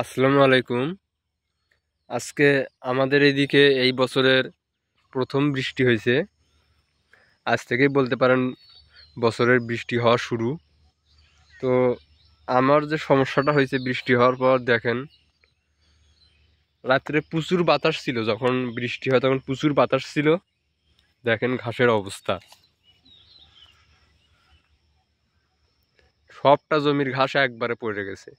আসসালামু আলাইকুম। আজকে আমাদের এইদিকে এই বছরের প্রথম বৃষ্টি হয়েছে। আজ থেকেই বলতে পারেন বছরের বৃষ্টি হওয়া শুরু। তো আমার যে সমস্যাটা হয়েছে বৃষ্টি হওয়ার পর, দেখেন রাত্রে প্রচুর বাতাস ছিল, যখন বৃষ্টি হয় তখন প্রচুর বাতাস ছিল। দেখেন ঘাসের অবস্থা, সবটা জমির ঘাস একবারে পড়ে গেছে।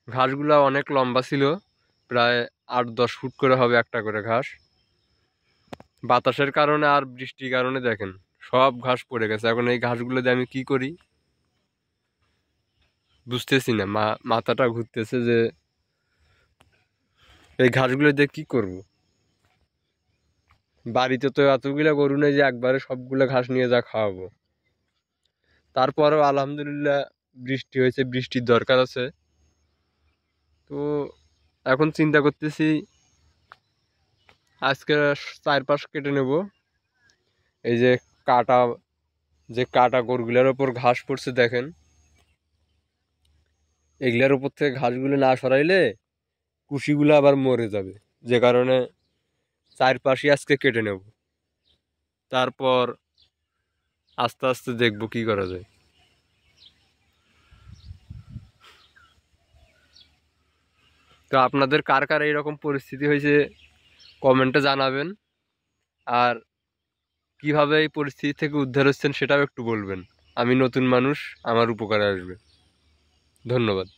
ঘাসগুলা অনেক লম্বা ছিল, প্রায় 8-10 ফুট করে হবে একটা করে ঘাস। বাতাসের কারণে আর বৃষ্টির কারণে দেখেন সব ঘাস পড়ে গেছে। এখন এই ঘাসগুলো দিয়ে আমি কি করি বুঝতেছি না, মাথাটা ঘুরতেছে যে এই ঘাসগুলো দিয়ে কি করব। বাড়িতে তো এতগুলা গরু নেই যে একবারে সবগুলো ঘাস নিয়ে যা খাওয়াবো। তারপরেও আলহামদুলিল্লাহ বৃষ্টি হয়েছে, বৃষ্টির দরকার আছে। তো এখন চিন্তা করতেছি আজকে চারপাশ কেটে নেব। এই যে কাটা, যে কাটা গরুগুলোর ওপর ঘাস পড়ছে দেখেন, এগুলার উপর থেকে ঘাসগুলো না সরাইলে কুশিগুলো আবার মরে যাবে। যে কারণে চারপাশে আজকে কেটে নেব, তারপর আস্তে আস্তে দেখবো কি করা যায়। তো আপনাদের কার কার এইরকম পরিস্থিতি হয়েছে কমেন্টে জানাবেন, আর কিভাবে এই পরিস্থিতি থেকে উদ্ধার হচ্ছেন সেটাও একটু বলবেন। আমি নতুন মানুষ, আমার উপকারে আসবে। ধন্যবাদ।